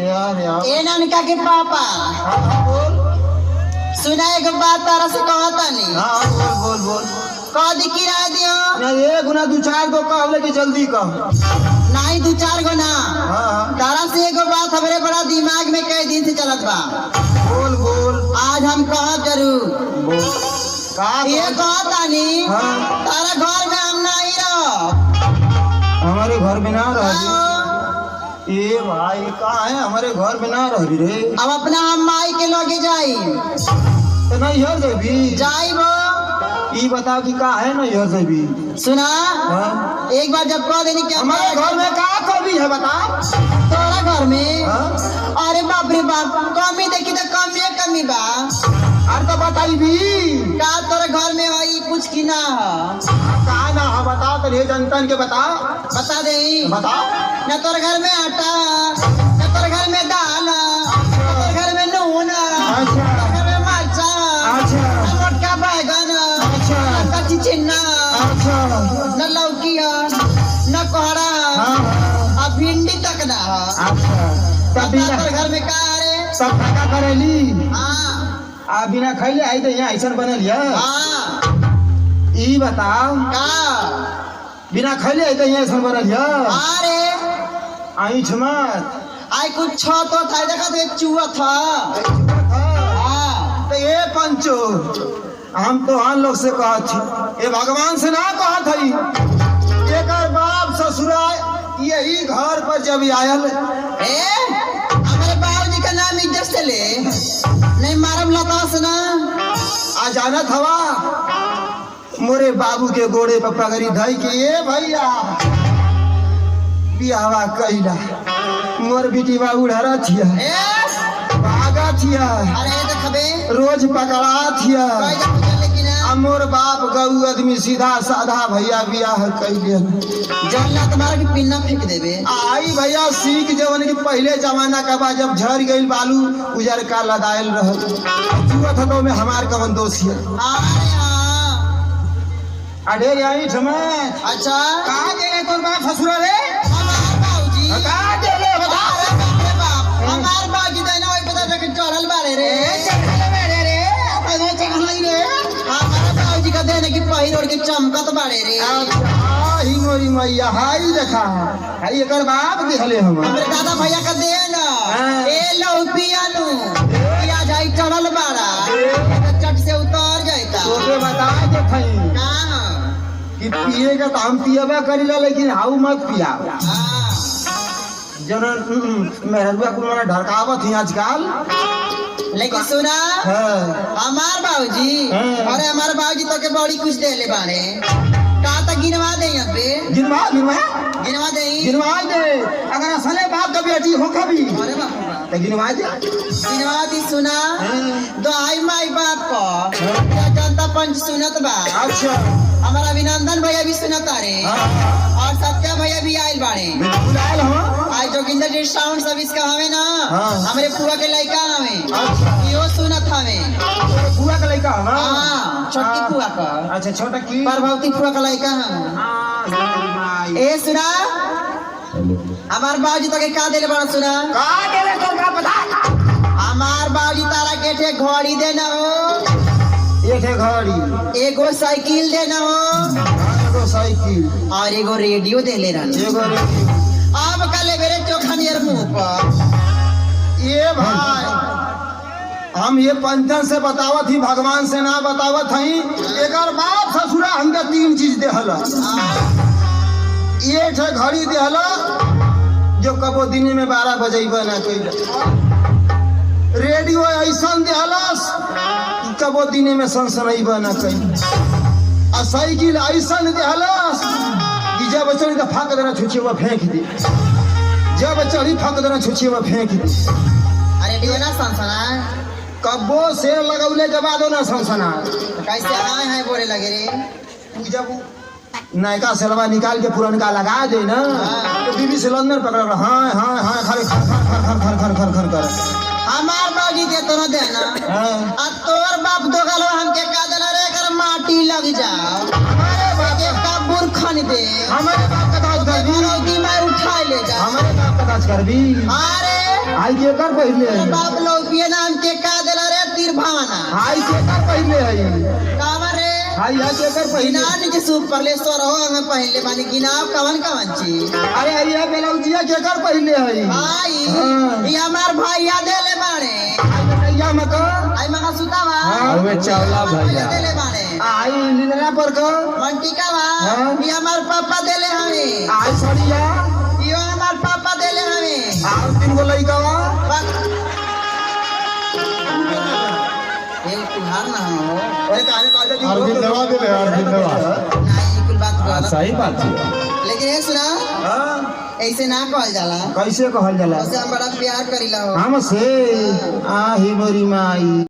यार यार ए नानका के पापा बोल। सुना एक बात तारा से कहता नहीं। हाँ बोल बोल बोल। कह दी किराया दियो ना ये गुना 2-4 को कहले कि जल्दी कह। नहीं 2-4 गो ना। हाँ तारा से एगो बात हमारे बड़ा दिमाग में कई दिन से चलत बा। बोल बोल आज हम कहब जरूर। बोल का ये कहता नहीं। हाँ। तारा घर में हम नहीं रह। हमारे घर में ना रह ये भाई कहाँ है हमारे घर में ना रह रे। अब अपना हम माई के लगे जाई तो नहीं हर देवी जाई वो ये बताओ कि का है ना यह देवी। सुना। हाँ? एक बार जब कह देनी कि हमारे घर में का कमी है बता। तोरा घर में हाँ? अरे बाप रे बाप कमी देखी तो कमी बा। अरे तो बताई भी का तोरे घर में वही कुछ की ना है। का ना है बता तो ये जनतन के बता बता दे बता। न तोरे घर में आटा न तोरे घर में दाल न तोरे घर में नून न तोरे घर में मरचा अच्छा न मोटका बैगन अच्छा न कच्ची चिन्ना अच्छा न लौकी न कोहड़ा हाँ अब भिंडी तक ना है। अच्छा तब बिना तोरे घर में का रे सब का करेली हाँ आ बिना खैले आई तो यहाँ ऐसा बनल है। हाँ ई बताओ का बिना खैले आई तो यहाँ ऐसा बनल है। अरे आइछ मत आई कुछ छो तो था देखा तो एक चूहा था। हाँ तो ये पंचो हम तो हम लोग से कहा थी ये भगवान से ना कहा थी एक बाप ससुरा यही घर पर जब आयल ए हमारे बाबूजी का नाम इज्जत से ले नहीं मारम लतास ना। आ जाना थवा मोरे बाबू के गोड़े पर पगड़ी धई के ये भैया बियावा कैला मोर बेटी बा उड़ारा थिया ए भागा थिया अरे ये देखबे रोज पकड़ा थिया कोई जा पूछा लेकिन आ मोर बाप गऊ आदमी सीधा साधा भैया बियाह कैले जब ला तुम्हारा की पिन्ना फेंक देबे। आई भैया सीख जवन की पहले जमाना का बा जब झड़ गई बालू उजर का लदायल रहल जुआ था तो में हमार कवन दोष है। अरे हाँ अरे आई ठमे अच्छा कहाँ गेले तोर बाप ससुरा रे हमार बाबूजी कहाँ गेले बता। अरे बाप रे बाप हमार बाबूजी तो ना वही पता जब चढ़ल बाड़े रे हमारे बाबूजी का देने की पहिर ओढ़ के चमकत बाड़े रे। आई मोरी मैया हाई देखा हाई एकर बाप दिखले हम हमरे दादा भैया का दे ना हाँ। ए लो पियानु पिया जाई चढ़ल बाड़ा तो चट से उतर जाता। तोके बता दे थई कहाँ कि पिएगा तो हम पियबा करीला लेकिन हाउ मत पिया हाँ जन मेहरुआ को मना ढरकावत ही आजकल। लेकिन सुना हाँ हमार बाबूजी हाँ। अरे हमारे बाबूजी तो के बड़ी कुछ दे ले बाड़े का तक गिनवा दे यहाँ पे गिनवा गिनवा गिनवा दे गिनवा दे अगर असले बाप का बेटी हो कभी अरे बाप रे बाप तो गिनवा दे। गिनवा दी सुना हाँ। दो आई माई बाप को जनता पंच सुनत बा अच्छा हमारा अभिनंदन भैया भी सुनत रे हाँ और सत्या भैया भी आयल बाड़े। बिल्कुल आयल हो। आज जोगिंदर जी साउंड सर्विस का हमें ना हाँ। हमारे पुआ के लड़का हमें अच्छा यो सुनत हमें बुआ का लड़का है हाँ छोटकी पुआ का अच्छा छोटा की प्रभावती पुआ का लड़का हम हाँ ए सुना हमार बाबूजी तो के का देले बड़ा सुना का गेले तो का पता हमार बाबूजी तारा के ठे घड़ी देना हो एक है घड़ी एगो साइकिल देना हो एगो साइकिल और एगो रेडियो दे ले रहन। एगो रेडियो। अब कल मेरे चोखा नियर मुंह पर ये भाई हम ये पंचन से बतावत ही भगवान से ना बतावत हई एकर बाप ससुरा हमके 3 चीज देहल ये ठे घड़ी देहल जो कबो दिन में 12 बजेबा ना कइल रेडियो ऐसन देहलस कि कबो दिन में सनसनइबा ना कइल आ साइकिल ऐसन देहलस कि जब चढ़ी तो फाक देना छुछिया फेंक दे जब चढ़ी फाक देना छुछिया फेंक दे। रेडियो ना सनसना कब्बो शेर लगौले के बाद ना सनसना कैसे आए हैं बोले लगे रे तू जब नयका सेलवा निकाल के पुरनका लगा दे ना तो बीबी सिलेंडर पकड़ रहा हाँ हाँ हाँ खर खर खर खर खर खर खर कर हमार बाबूजी के तो न देना हाँ। आ तोर बाप दोगलो हमके का देला रे कर माटी लग जाओ हमारे बाप के कब्र खन दे हमारे बाप का दाज कर भी रोटी में उठा ले जा हमारे बाप का दाज कर भी अरे आई के कर पहले है बाप लौकिए नाम के का देला रे तीर भावना आई के कर पहले है कावर रे आई आई के कर पहले गिनान के सुप परलेश्वर हो हमें पहले माने गिनाव कवन कवन चीज अरे अरे बेलौजिया के कर पहले है आई हाँ। ये हमार भैया देले बाड़े या मका आई मगा सुतावा हमें चावला भैया देले बाड़े आई लीला पर को मंटिकावा हाँ। ये हमार पापा देले हमें आई सड़िया ये हमार पापा देले हमें आओ तीन गो लइकावा ये तुहार ना हो अरे काहे काहे अरविंद दवा दे ले अरविंद दवा नहीं कुल बात गलत सही बात है लेकिन ये सुना हां ऐसे ना कहल जाला कैसे कहल जाला उससे हम बड़ा प्यार करीला हो हमसे आही मोरी माई